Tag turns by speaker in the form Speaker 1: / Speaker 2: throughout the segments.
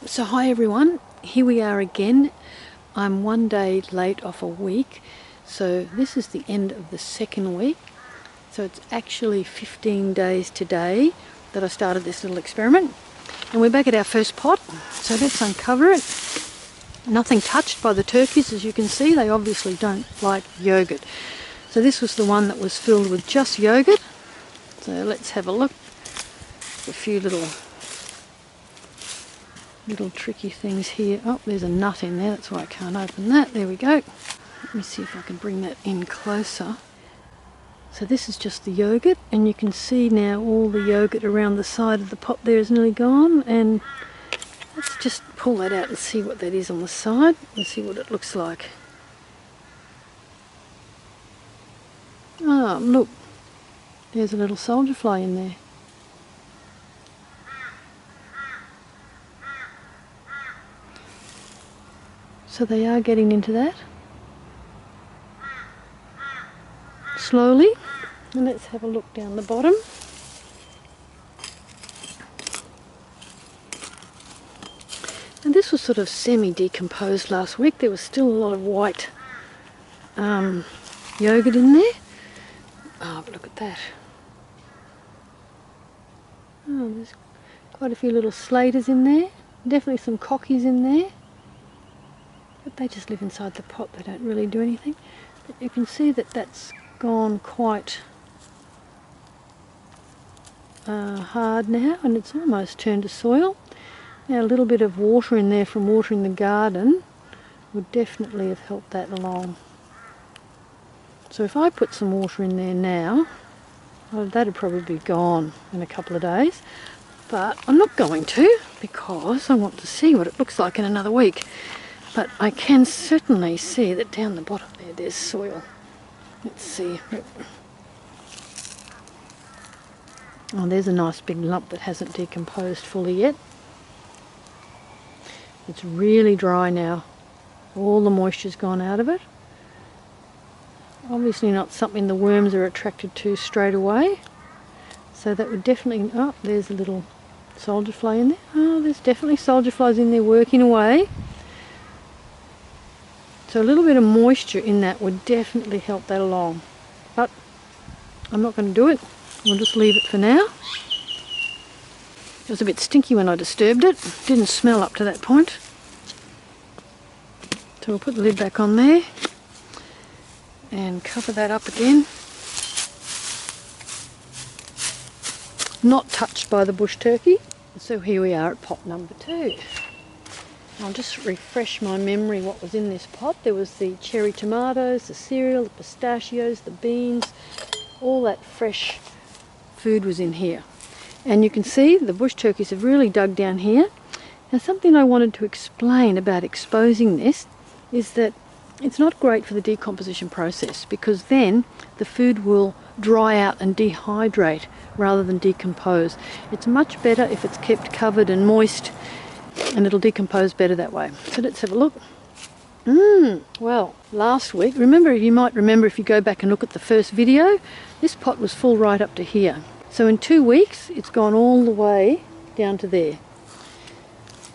Speaker 1: So hi everyone, here we are again. I'm one day late off a week, so this is the end of the second week. So it's actually 15 days today that I started this little experiment. And we're back at our first pot, so let's uncover it. Nothing touched by the turkeys, as you can see. They obviously don't like yogurt. So this was the one that was filled with just yogurt. So let's have a look. A few little tricky things here. Oh, there's a nut in there, that's why I can't open that. There we go. Let me see if I can bring that in closer. So this is just the yogurt, and you can see now all the yogurt around the side of the pot there is nearly gone. And let's just pull that out and see what that is on the side and see what it looks like. Ah, look, there's a little soldier fly in there. So they are getting into that slowly. And let's have a look down the bottom. And this was sort of semi-decomposed last week. There was still a lot of white yogurt in there. Oh, but look at that. Oh, there's quite a few little slaters in there. Definitely some cockies in there. But they just live inside the pot, they don't really do anything. But you can see that that's gone quite hard now, and it's almost turned to soil. Now a little bit of water in there from watering the garden would definitely have helped that along. So if I put some water in there now, well, that'd probably be gone in a couple of days. But I'm not going to, because I want to see what it looks like in another week. But I can certainly see that down the bottom there, there's soil. Let's see. Oh, there's a nice big lump that hasn't decomposed fully yet. It's really dry now. All the moisture's gone out of it. Obviously not something the worms are attracted to straight away. So that would definitely... Oh, there's a little soldier fly in there. Oh, there's definitely soldier flies in there working away. So a little bit of moisture in that would definitely help that along. But I'm not going to do it. We'll just leave it for now. It was a bit stinky when I disturbed it. Didn't smell up to that point. So we'll put the lid back on there and cover that up again. Not touched by the bush turkey. So here we are at pot number 2. I'll just refresh my memory what was in this pot. There was the cherry tomatoes, the cereal, the pistachios, the beans, all that fresh food was in here. And you can see the bush turkeys have really dug down here. Now something I wanted to explain about exposing this is that it's not great for the decomposition process, because then the food will dry out and dehydrate rather than decompose. It's much better if it's kept covered and moist, and it'll decompose better that way. So let's have a look. Well, last week, you might remember if you go back and look at the first video, this pot was full right up to here. So in 2 weeks, it's gone all the way down to there.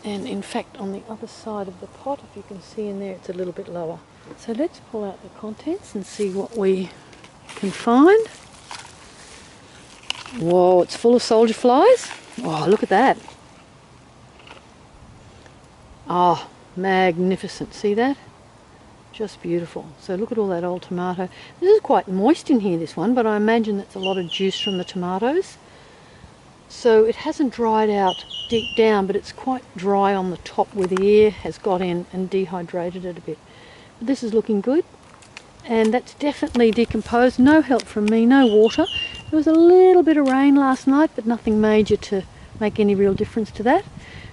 Speaker 1: And in fact, on the other side of the pot, if you can see in there, it's a little bit lower. So let's pull out the contents and see what we can find. Whoa, it's full of soldier flies. Oh, look at that. Oh, magnificent. See that? Just beautiful. So look at all that old tomato. This is quite moist in here, this one, but I imagine that's a lot of juice from the tomatoes. So it hasn't dried out deep down, but it's quite dry on the top where the air has got in and dehydrated it a bit. But this is looking good, and that's definitely decomposed. No help from me, no water. There was a little bit of rain last night, but nothing major to make any real difference to that.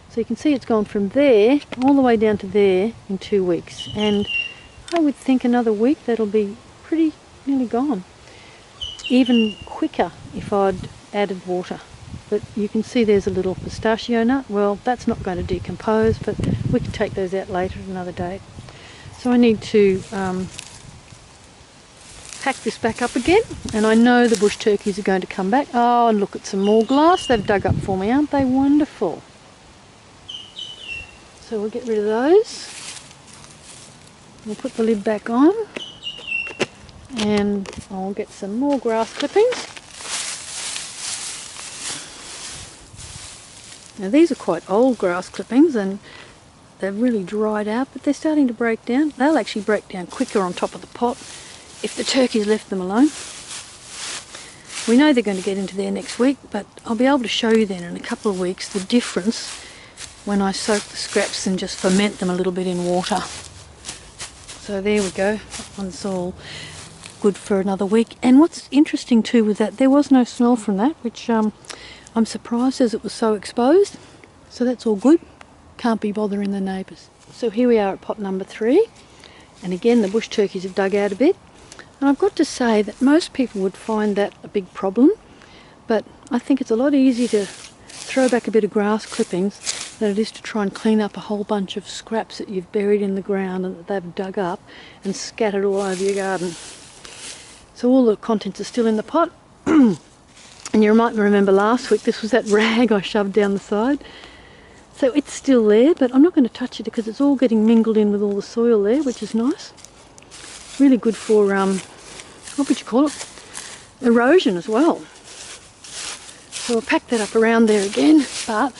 Speaker 1: So you can see it's gone from there all the way down to there in 2 weeks. And I would think another week that'll be pretty nearly gone. Even quicker if I'd added water. But you can see there's a little pistachio nut. Well, that's not going to decompose, but we can take those out later at another date. So I need to pack this back up again, and I know the bush turkeys are going to come back. Oh, and look at some more glass they've dug up for me. Aren't they wonderful? So we'll get rid of those. We'll put the lid back on, and I'll get some more grass clippings. Now these are quite old grass clippings and they've really dried out, but they're starting to break down. They'll actually break down quicker on top of the pot if the turkeys left them alone. We know they're going to get into there next week, but I'll be able to show you then in a couple of weeks the difference when I soak the scraps and just ferment them a little bit in water. So there we go, that one's all good for another week. And what's interesting too was that there was no smell from that, which I'm surprised as it was so exposed. So that's all good. Can't be bothering the neighbours. So here we are at pot number 3. And again, the bush turkeys have dug out a bit. And I've got to say that most people would find that a big problem. But I think it's a lot easier to throw back a bit of grass clippings than it is to try and clean up a whole bunch of scraps that you've buried in the ground and that they've dug up and scattered all over your garden. So all the contents are still in the pot. And you might remember last week, this was that rag I shoved down the side. So it's still there, but I'm not going to touch it because it's all getting mingled in with all the soil there, which is nice. Really good for, what would you call it? Erosion as well. So we'll pack that up around there again, but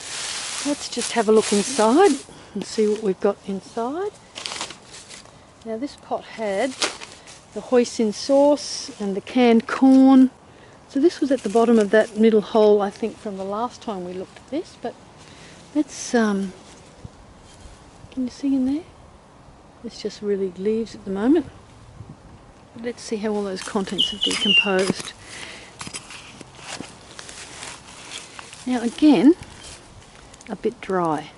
Speaker 1: let's just have a look inside and see what we've got inside. Now this pot had the hoisin sauce and the canned corn. So this was at the bottom of that middle hole, I think, from the last time we looked at this, but let's, can you see in there? It's just really leaves at the moment. But let's see how all those contents have decomposed. Now again, a bit dry.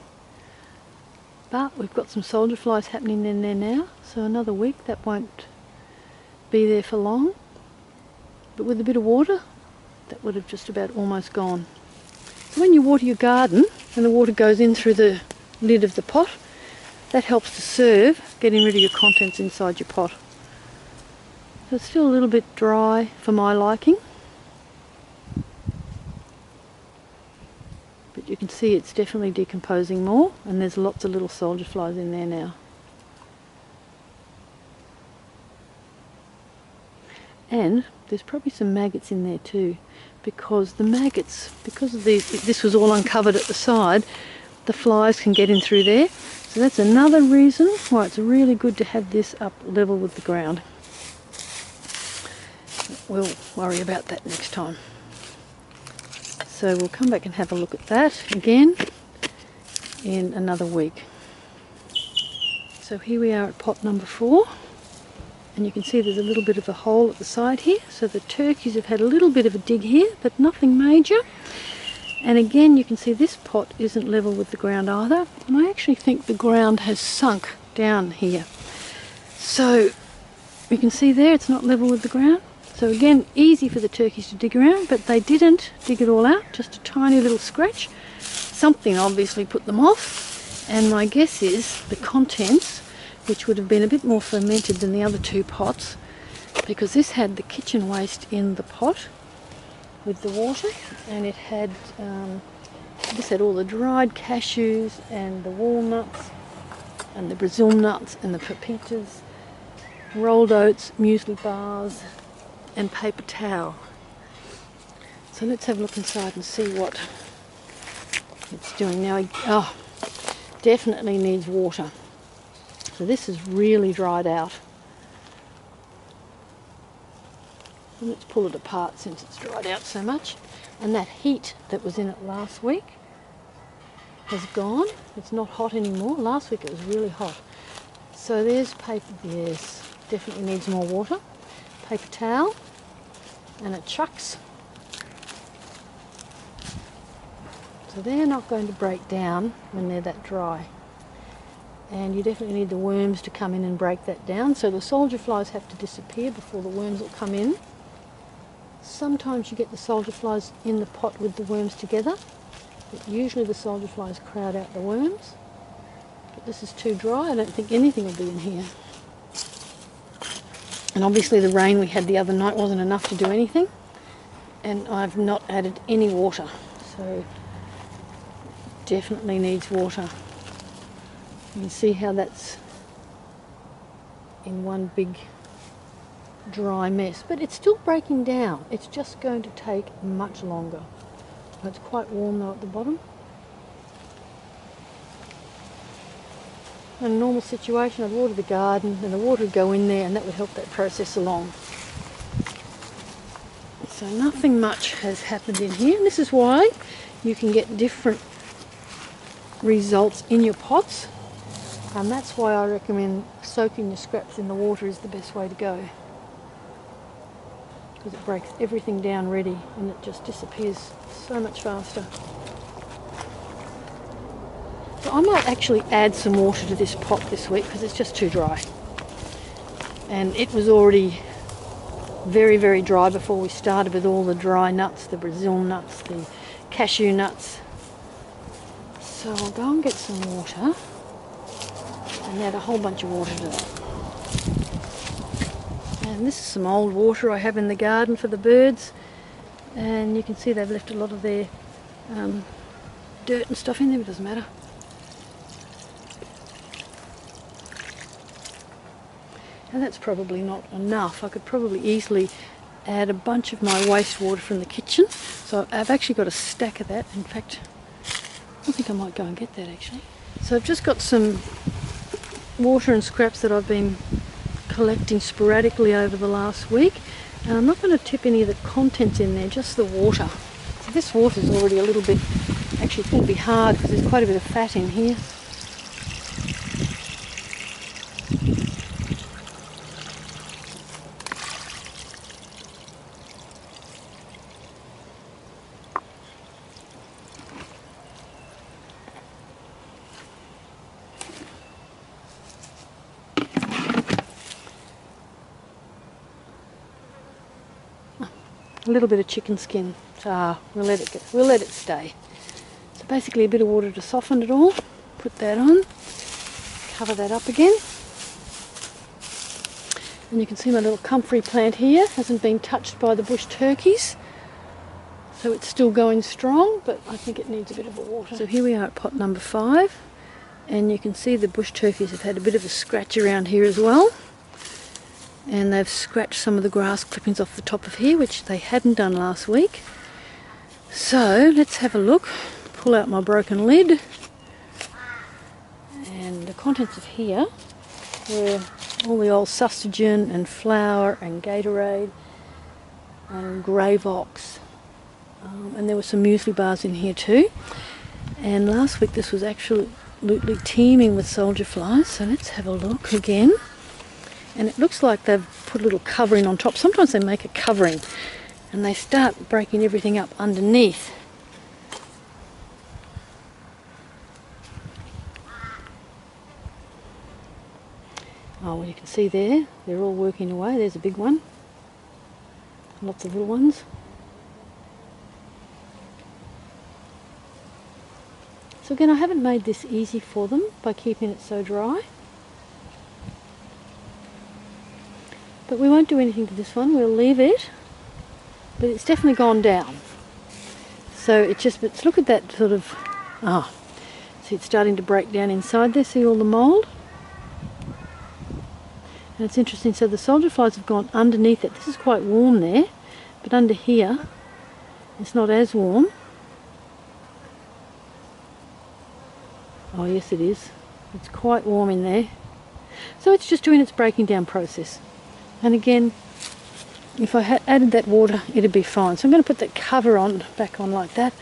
Speaker 1: But we've got some soldier flies happening in there now, so another week that won't be there for long. But with a bit of water, that would have just about almost gone. So when you water your garden and the water goes in through the lid of the pot, that helps to serve getting rid of your contents inside your pot. So it's still a little bit dry for my liking. But you can see it's definitely decomposing more, and there's lots of little soldier flies in there now. And there's probably some maggots in there too, because the maggots, because of this was all uncovered at the side, the flies can get in through there. So that's another reason why it's really good to have this up level with the ground. We'll worry about that next time. So we'll come back and have a look at that again in another week. So here we are at pot number 4. And you can see there's a little bit of a hole at the side here. So the turkeys have had a little bit of a dig here, but nothing major. And again, you can see this pot isn't level with the ground either. And I actually think the ground has sunk down here. So you can see there it's not level with the ground. So again, easy for the turkeys to dig around, but they didn't dig it all out, just a tiny little scratch. Something obviously put them off. And my guess is the contents, which would have been a bit more fermented than the other 2 pots, because this had the kitchen waste in the pot with the water, and it had this had all the dried cashews and the walnuts and the Brazil nuts and the pepitas, rolled oats, muesli bars and paper towel. So let's have a look inside and see what it's doing now. Oh, definitely needs water. So this is really dried out. And let's pull it apart since it's dried out so much. And that heat that was in it last week has gone. It's not hot anymore. Last week it was really hot. So there's paper. Yes, definitely needs more water. Paper towel. And it chucks. So they're not going to break down when they're that dry. And you definitely need the worms to come in and break that down. So the soldier flies have to disappear before the worms will come in. Sometimes you get the soldier flies in the pot with the worms together, but usually the soldier flies crowd out the worms. But this is too dry, I don't think anything will be in here. And obviously the rain we had the other night wasn't enough to do anything, and I've not added any water, so definitely needs water. You can see how that's in one big dry mess, but it's still breaking down. It's just going to take much longer. It's quite warm though at the bottom. In a normal situation, I'd water the garden and the water would go in there and that would help that process along. So nothing much has happened in here, and this is why you can get different results in your pots, and that's why I recommend soaking your scraps in the water is the best way to go, because it breaks everything down ready and it just disappears so much faster. So I might actually add some water to this pot this week because it's just too dry, and it was already very, very dry before we started with all the dry nuts, the Brazil nuts, the cashew nuts. So I'll go and get some water and add a whole bunch of water to that. And this is some old water I have in the garden for the birds, and you can see they've left a lot of their dirt and stuff in there, but it doesn't matter. And that's probably not enough. I could probably easily add a bunch of my wastewater from the kitchen. So I've actually got a stack of that. In fact, I think I might go and get that actually. So I've just got some water and scraps that I've been collecting sporadically over the last week. And I'm not going to tip any of the contents in there, just the water. So this water is already a little bit, actually it's going to be hard because there's quite a bit of fat in here. A little bit of chicken skin. We'll let it stay. So basically a bit of water to soften it all. Put that on. Cover that up again. And you can see my little comfrey plant here hasn't been touched by the bush turkeys. So it's still going strong, but I think it needs a bit of water. So here we are at pot number 5. And you can see the bush turkeys have had a bit of a scratch around here as well. And they've scratched some of the grass clippings off the top of here, which they hadn't done last week. So let's have a look. Pull out my broken lid, and the contents of here were all the old Sustagen and flour and Gatorade and Gravox, and there were some muesli bars in here too. And last week this was absolutely teeming with soldier flies. So let's have a look again. And it looks like they've put a little covering on top. Sometimes they make a covering and they start breaking everything up underneath. Oh, well, you can see there, they're all working away. There's a big one. Lots of little ones. So again, I haven't made this easy for them by keeping it so dry. But we won't do anything to this one, we'll leave it. But it's definitely gone down. So it's just, but look at that sort of, see it's starting to break down inside there, see all the mould? And it's interesting, so the soldier flies have gone underneath it. This is quite warm there, but under here, it's not as warm. Oh yes it is, it's quite warm in there. So it's just doing its breaking down process. And again, if I had added that water, it'd be fine. So I'm going to put that cover on, back on like that.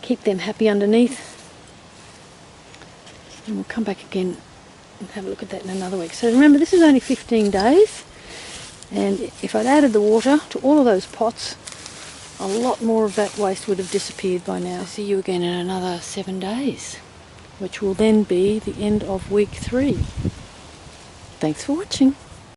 Speaker 1: Keep them happy underneath. And we'll come back again and have a look at that in another week. So remember, this is only 15 days. And if I'd added the water to all of those pots, a lot more of that waste would have disappeared by now. I'll see you again in another 7 days, which will then be the end of week 3. Thanks for watching.